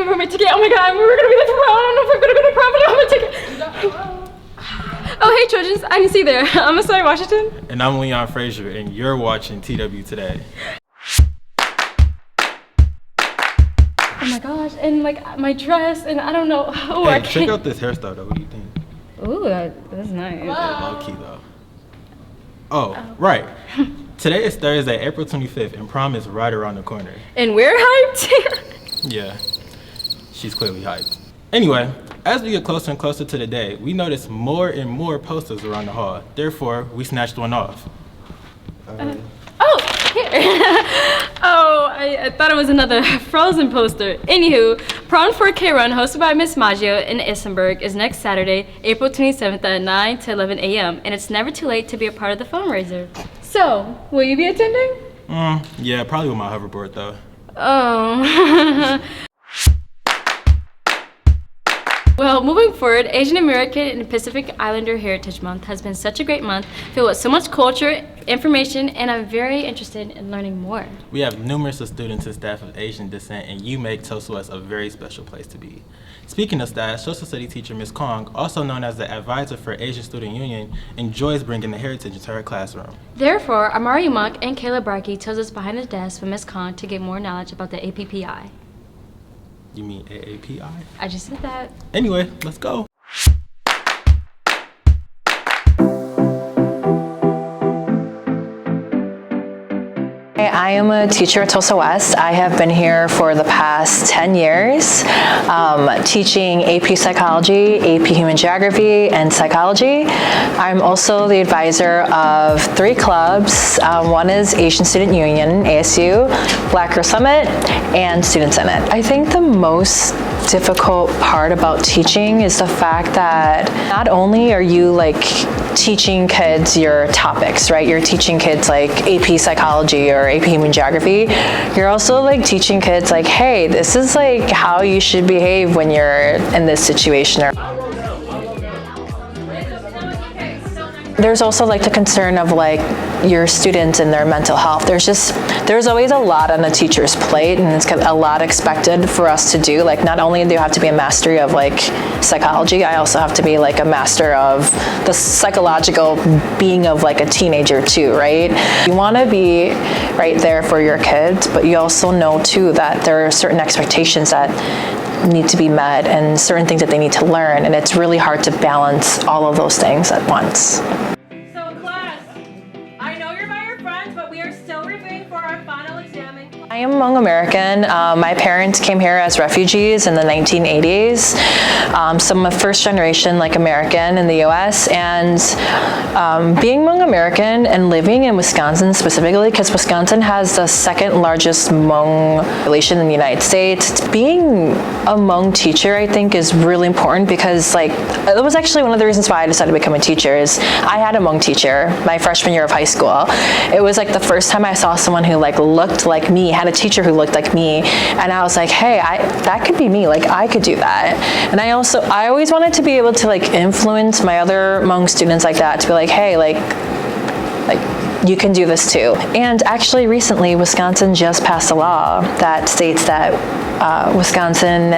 my roommate ticket. Oh my god, we were gonna be there for a while. I don't know if I'm gonna go to prom, but I have my ticket. Oh hey Trojans, I didn't see there. I'm Amarri, Washington. And I'm Iyonna Frazier, and you're watching Today. Oh my gosh, and like my dress, and I don't know. Oh, hey, check out this hairstyle though. What do you think? Ooh, that's nice. Low key though. Oh, right. Today is Thursday, April 25th, and prom is right around the corner. And we're hyped. Yeah, she's clearly hyped. Anyway, as we get closer and closer to the day, we notice more and more posters around the hall. Therefore, we snatched one off. Here. Oh, I thought it was another Frozen poster. Anywho, Prom 4K Run hosted by Miss Maggio in Esenberg is next Saturday, April 27th at 9 to 11 a.m. and it's never too late to be a part of the fundraiser. So, will you be attending? Yeah, probably with my hoverboard though. Oh. Well, moving forward, Asian American and Pacific Islander Heritage Month has been such a great month, filled with so much culture, information, and I'm very interested in learning more. We have numerous of students and staff of Asian descent, and you make Twtoday West a very special place to be. Speaking of staff, social study teacher Ms. Kong, also known as the advisor for Asian Student Union, enjoys bringing the heritage into her classroom. Therefore, Amarri and Kayla Barki tells us behind the desk with Ms. Kong to get more knowledge about the APPI. You mean AAPI? I just said that. Anyway, let's go. I am a teacher at Twtoday West. I have been here for the past 10 years, teaching AP Psychology, AP Human Geography, and Psychology. I'm also the advisor of 3 clubs. One is Asian Student Union, ASU, Black Girl Summit, and Student Senate. I think the most difficult part about teaching is the fact that not only are you like teaching kids your topics, right? You're teaching kids like AP Psychology or AP Human Geography. You're also like teaching kids like, hey, this is like how you should behave when you're in this situation. There's also like the concern of like your students and their mental health. There's always a lot on a teacher's plate, and it's a lot expected for us to do. Like not only do you have to be a mastery of like psychology, I also have to be like a master of the psychological being of like a teenager too, right? You want to be right there for your kids, but you also know too that there are certain expectations that need to be met and certain things that they need to learn, and it's really hard to balance all of those things at once. So class, I know you're by your friends, but we are still reviewing for our final exam. I am Hmong American. My parents came here as refugees in the 1980s. So I'm a first generation like American in the US, and being Hmong American and living in Wisconsin specifically, because Wisconsin has the second largest Hmong population in the United States, being a Hmong teacher I think is really important, because like it was actually one of the reasons why I decided to become a teacher is I had a Hmong teacher my freshman year of high school. It was like the first time I saw someone who like looked like me, had a teacher who looked like me, and I was like, hey, that could be me, like I could do that. And I always wanted to be able to like influence my other Hmong students like that, to be like, hey, like you can do this too. And actually recently Wisconsin just passed a law that states that Wisconsin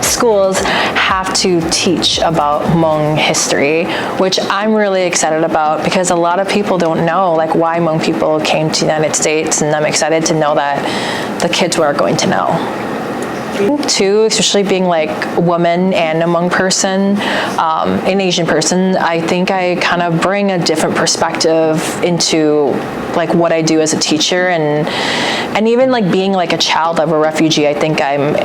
schools have to teach about Hmong history, which I'm really excited about, because a lot of people don't know like why Hmong people came to the United States, and I'm excited to know that the kids are going to know. Too, especially being like a woman and a Hmong person, an Asian person, I think I kind of bring a different perspective into like what I do as a teacher, and even like being like a child of a refugee, I think I'm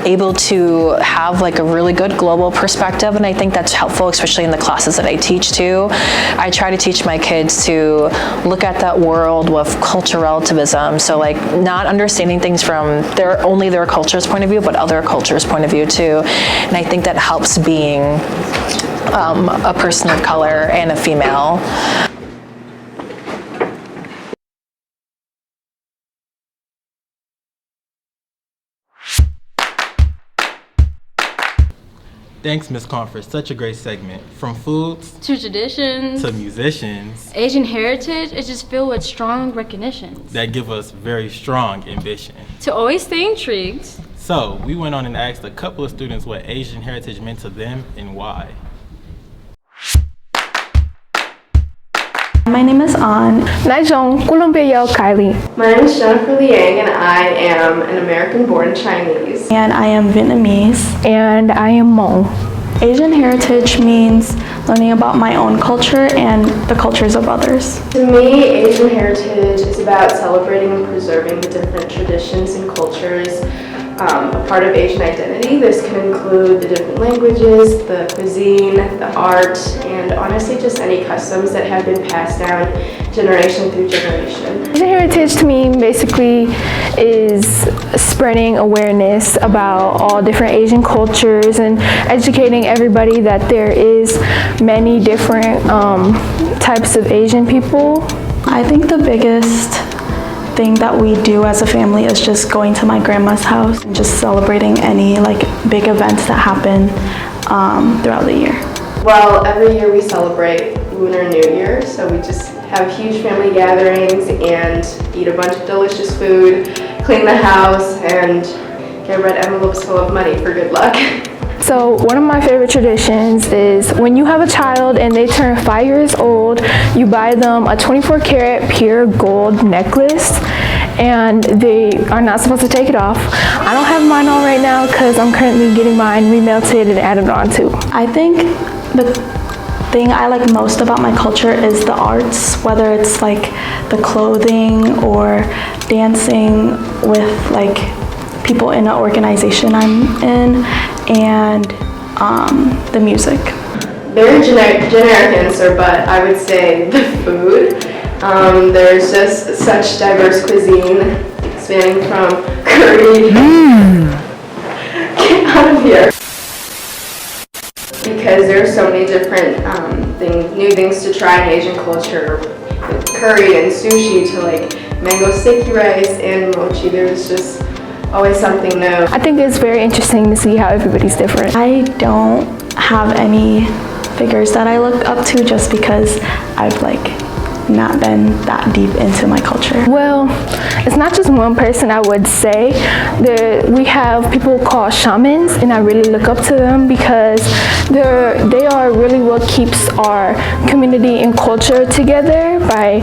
able to have like a really good global perspective, and I think that's helpful, especially in the classes that I teach too. I try to teach my kids to look at that world with cultural relativism, so like not understanding things from only their culture's point of view, but other cultures' point of view too. And I think that helps being a person of color and a female. Thanks, Ms. Kong, for such a great segment. From foods To traditions, to musicians Asian heritage is just filled with strong recognitions. that give us very strong ambition. To always stay intrigued, So we went on and asked a couple of students what Asian heritage meant to them and why. My name is An. Najong Kulumbeyo Kylie. My name is Jennifer Liang and I am an American-born Chinese. And I am Vietnamese. And I am Hmong. Asian heritage means learning about my own culture and the cultures of others. To me, Asian heritage is about celebrating and preserving the different traditions and cultures, a part of Asian identity. This can include the different languages, the cuisine, the art, and honestly just any customs that have been passed down generation through generation. Asian heritage to me basically is spreading awareness about all different Asian cultures and educating everybody that there is many different types of Asian people. I think the biggest thing that we do as a family is just going to my grandma's house and just celebrating any big events that happen throughout the year. Well, every year we celebrate Lunar New Year, so we just have huge family gatherings and eat a bunch of delicious food, clean the house, and get red envelopes full of money for good luck. So one of my favorite traditions is when you have a child and they turn 5 years old, you buy them a 24 karat pure gold necklace and they are not supposed to take it off. I don't have mine on right now because I'm currently getting mine remelted and added on too. I think the thing I like most about my culture is the arts, whether it's the clothing or dancing with people in an organization I'm in, and the music. Very generic answer, but I would say the food. There's just such diverse cuisine, spanning from curry. Get out of here. Because there are so many different new things to try in Asian culture, with curry and sushi to mango sticky rice and mochi. There's just always something new. I think it's very interesting to see how everybody's different. I don't have any figures that I look up to just because I've not been that deep into my culture. Well, it's not just one person, I would say. We have people called shamans, and I really look up to them because they are really what keeps our community and culture together by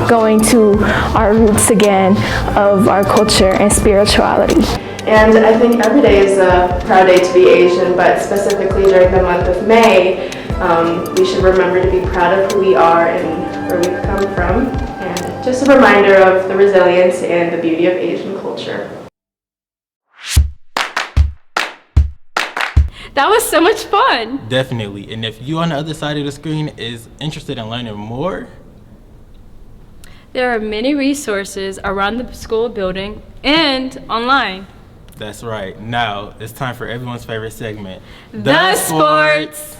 going to our roots again of our culture and spirituality. And I think every day is a proud day to be Asian, but specifically during the month of May, we should remember to be proud of who we are and where we've come from, and just a reminder of the resilience and the beauty of Asian culture. That was so much fun. Definitely. And if you on the other side of the screen is interested in learning more, There are many resources around the school building and online. that's right. Now it's time for everyone's favorite segment, The sports.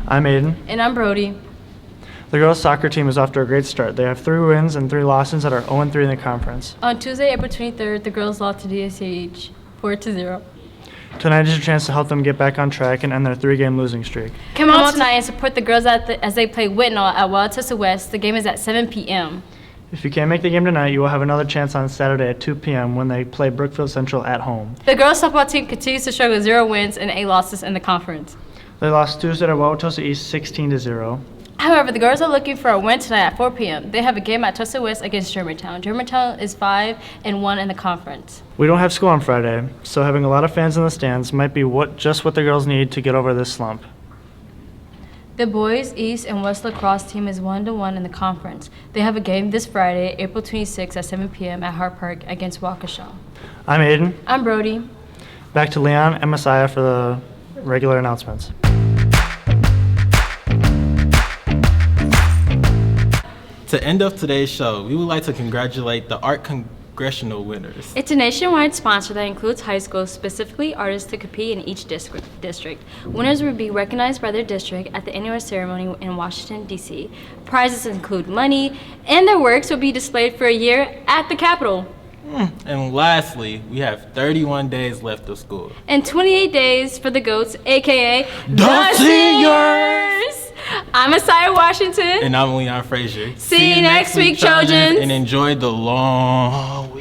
I'm Aiden. And I'm Brody. The girls' soccer team is off to a great start. They have 3 wins and 3 losses that are 0-3 in the conference. On Tuesday, April 23rd, the girls lost to DSH 4-0. Tonight is your chance to help them get back on track and end their 3-game losing streak. Come on tonight and support the girls as they play Whitnall at Wauwatosa West. The game is at 7 p.m. If you can't make the game tonight, you will have another chance on Saturday at 2 p.m. when they play Brookfield Central at home. The girls' softball team continues to struggle with 0 wins and 8 losses in the conference. They lost Tuesday to Wauwatosa East 16-0. However, the girls are looking for a win tonight at 4 p.m. They have a game at Tosa West against Germantown. Germantown is 5-1 in the conference. We don't have school on Friday, so having a lot of fans in the stands might be just what the girls need to get over this slump. The boys' East and West lacrosse team is 1-1 in the conference. They have a game this Friday, April 26th at 7 p.m. at Hart Park against Waukesha. I'm Aiden. I'm Brody. Back to Leon and Messiah for the regular announcements. To end off today's show, we would like to congratulate the Art Congressional winners. It's a nationwide sponsor that includes high schools, specifically artists to compete in each district. Winners will be recognized by their district at the annual ceremony in Washington, D.C. Prizes include money, and their works will be displayed for a year at the Capitol. And lastly, we have 31 days left of school. And 28 days for the GOATs, aka The Seniors! I'm Asaya Washington. And I'm Leon Frazier. See you next week, Trojans. And enjoy the long